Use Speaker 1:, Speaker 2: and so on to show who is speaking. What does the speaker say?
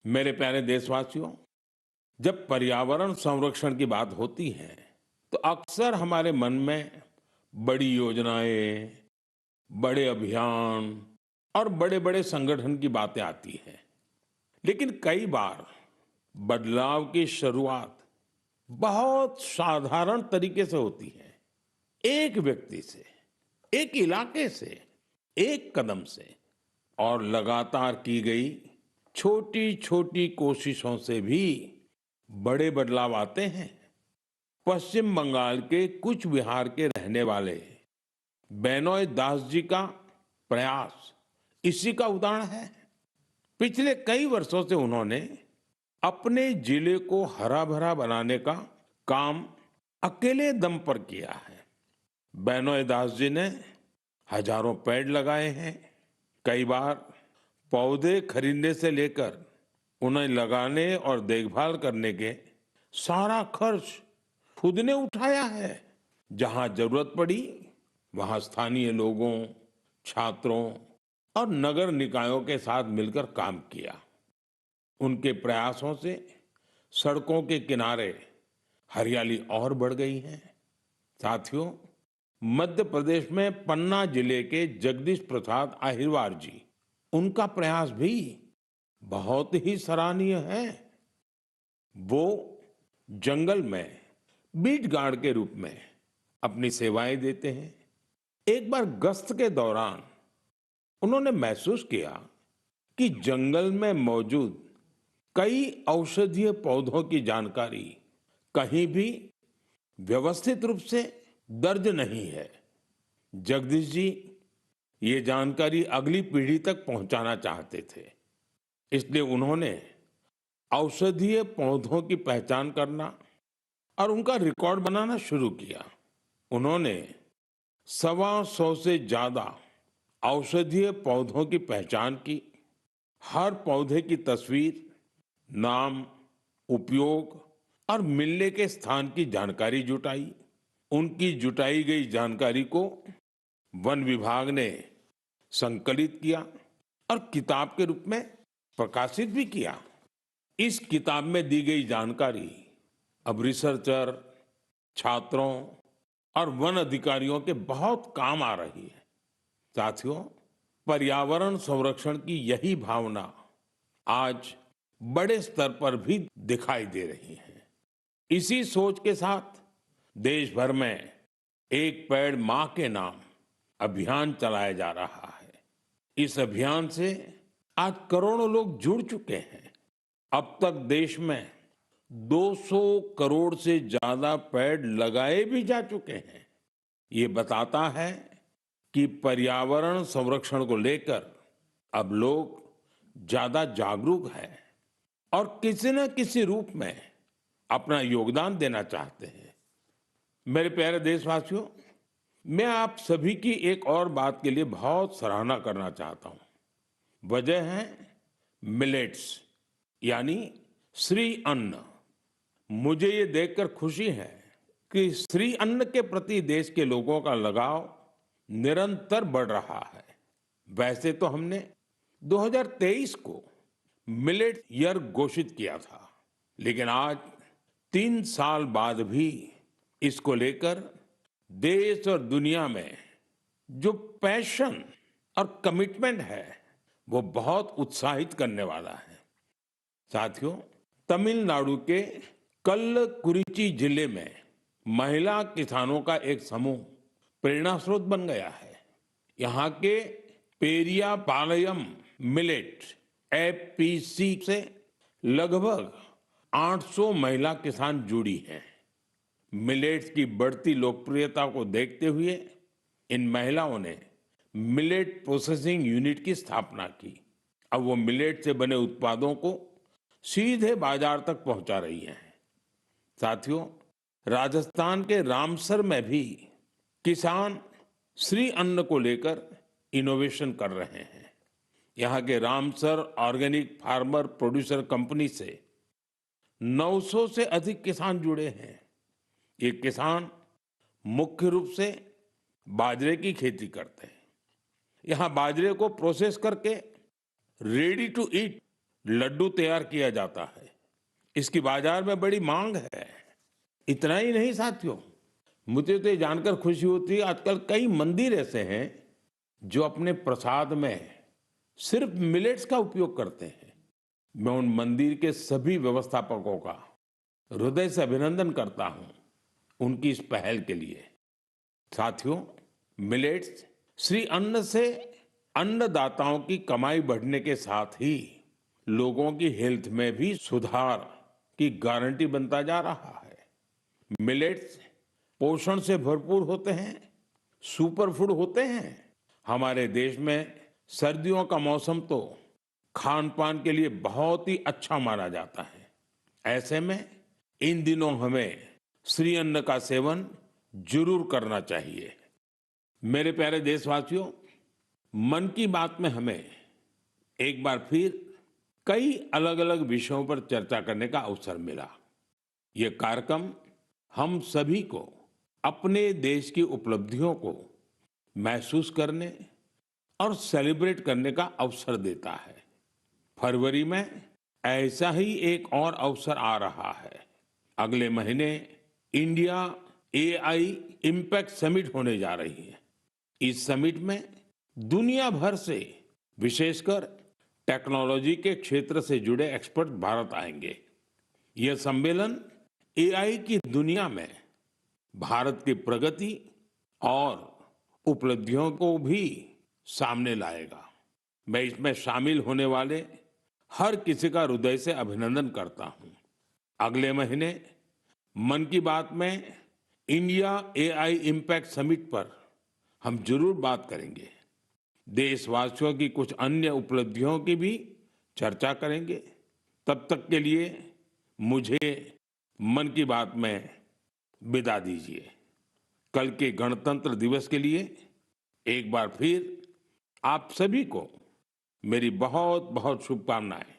Speaker 1: मेरे प्यारे देशवासियों, जब पर्यावरण संरक्षण की बात होती है, तो अक्सर हमारे मन में बड़ी योजनाएं, बड़े अभियान और बड़े-बड़े संगठन की बातें आती हैं। लेकिन कई बार बदलाव की शुरुआत बहुत साधारण तरीके से होती है। एक व्यक्ति से, एक इलाके से, एक कदम से और लगातार की गई छोटी-छोटी कोशिशों से भी बड़े बदलाव आते हैं। पश्चिम बंगाल के कुछ बिहार के रहने वाले बेनोय दास जी का प्रयास इसी का उदाहरण है। पिछले कई वर्षों से उन्होंने अपने जिले को हरा भरा बनाने का काम अकेले दम पर किया है। बेनोय दास जी ने हजारों पेड़ लगाए हैं। कई बार पौधे खरीदने से लेकर उन्हें लगाने और देखभाल करने के सारा खर्च खुद ने उठाया है। जहां जरूरत पड़ी वहां स्थानीय लोगों, छात्रों और नगर निकायों के साथ मिलकर काम किया। उनके प्रयासों से सड़कों के किनारे हरियाली और बढ़ गई है। साथियों, मध्य प्रदेश में पन्ना जिले के जगदीश प्रसाद अहिरवार जी, उनका प्रयास भी बहुत ही सराहनीय है। वो जंगल में बीट गार्ड के रूप में अपनी सेवाएं देते हैं। एक बार गश्त के दौरान उन्होंने महसूस किया कि जंगल में मौजूद कई औषधीय पौधों की जानकारी कहीं भी व्यवस्थित रूप से दर्ज नहीं है। जगदीश जी ये जानकारी अगली पीढ़ी तक पहुंचाना चाहते थे। इसलिए उन्होंने औषधीय पौधों की पहचान करना और उनका रिकॉर्ड बनाना शुरू किया। उन्होंने 125 से ज्यादा औषधीय पौधों की पहचान की। हर पौधे की तस्वीर, नाम, उपयोग और मिलने के स्थान की जानकारी जुटाई। उनकी जुटाई गई जानकारी को वन विभाग ने संकलित किया और किताब के रूप में प्रकाशित भी किया। इस किताब में दी गई जानकारी अब रिसर्चर, छात्रों और वन अधिकारियों के बहुत काम आ रही है। साथियों, पर्यावरण संरक्षण की यही भावना आज बड़े स्तर पर भी दिखाई दे रही है। इसी सोच के साथ देश भर में एक पेड़ मां के नाम अभियान चलाया जा रहा है। इस अभियान से आज करोड़ों लोग जुड़ चुके हैं। अब तक देश में 200 करोड़ से ज्यादा पेड़ लगाए भी जा चुके हैं। ये बताता है कि पर्यावरण संरक्षण को लेकर अब लोग ज्यादा जागरूक हैं और किसी न किसी रूप में अपना योगदान देना चाहते हैं। मेरे प्यारे देशवासियों, मैं आप सभी की एक और बात के लिए बहुत सराहना करना चाहता हूं। वजह है मिलेट्स, यानी श्री अन्न। मुझे ये देखकर खुशी है कि श्री अन्न के प्रति देश के लोगों का लगाव निरंतर बढ़ रहा है। वैसे तो हमने 2023 को मिलेट ईयर घोषित किया था, लेकिन आज 3 साल बाद भी इसको लेकर देश और दुनिया में जो पैशन और कमिटमेंट है, वो बहुत उत्साहित करने वाला है। साथियों, तमिलनाडु के कल्लकुरिची जिले में महिला किसानों का एक समूह प्रेरणा स्रोत बन गया है। यहाँ के पेरिया पालयम मिलेट एफपीसी से लगभग 800 महिला किसान जुड़ी हैं। मिलेट्स की बढ़ती लोकप्रियता को देखते हुए इन महिलाओं ने मिलेट प्रोसेसिंग यूनिट की स्थापना की। अब वो मिलेट से बने उत्पादों को सीधे बाजार तक पहुंचा रही हैं। साथियों, राजस्थान के रामसर में भी किसान श्री अन्न को लेकर इनोवेशन कर रहे हैं। यहाँ के Ramsar organic farmer producer company से 900 से अधिक किसान जुड़े हैं। ये किसान मुख्य रूप से बाजरे की खेती करते हैं। यहाँ बाजरे को प्रोसेस करके रेडी टू ईट लड्डू तैयार किया जाता है। इसकी बाजार में बड़ी मांग है। इतना ही नहीं साथियों, मुझे तो ये जानकर खुशी होती है आजकल कई मंदिर ऐसे हैं जो अपने प्रसाद में सिर्फ मिलेट्स का उपयोग करते हैं। मैं उन मंदिर के सभी व्यवस्थापकों का हृदय से अभिनंदन करता हूं उनकी इस पहल के लिए। साथियों, मिलेट्स श्री अन्न से अन्नदाताओं की कमाई बढ़ने के साथ ही लोगों की हेल्थ में भी सुधार की गारंटी बनता जा रहा है। मिलेट्स पोषण से भरपूर होते हैं, सुपर फूड होते हैं। हमारे देश में सर्दियों का मौसम तो खान पान के लिए बहुत ही अच्छा माना जाता है। ऐसे में इन दिनों हमें श्री अन्न का सेवन जरूर करना चाहिए। मेरे प्यारे देशवासियों, मन की बात में हमें एक बार फिर कई अलग अलग विषयों पर चर्चा करने का अवसर मिला। ये कार्यक्रम हम सभी को अपने देश की उपलब्धियों को महसूस करने और सेलिब्रेट करने का अवसर देता है। फरवरी में ऐसा ही एक और अवसर आ रहा है। अगले महीने इंडिया एआई इम्पैक्ट समिट होने जा रही है। इस समिट में दुनिया भर से, विशेषकर टेक्नोलॉजी के क्षेत्र से जुड़े एक्सपर्ट भारत आएंगे। यह सम्मेलन एआई की दुनिया में भारत की प्रगति और उपलब्धियों को भी सामने लाएगा। मैं इसमें शामिल होने वाले हर किसी का हृदय से अभिनंदन करता हूं। अगले महीने मन की बात में इंडिया एआई इम्पैक्ट समिट पर हम जरूर बात करेंगे। देशवासियों की कुछ अन्य उपलब्धियों की भी चर्चा करेंगे। तब तक के लिए मुझे मन की बात में विदा दीजिए। कल के गणतंत्र दिवस के लिए एक बार फिर आप सभी को मेरी बहुत बहुत शुभकामनाएं।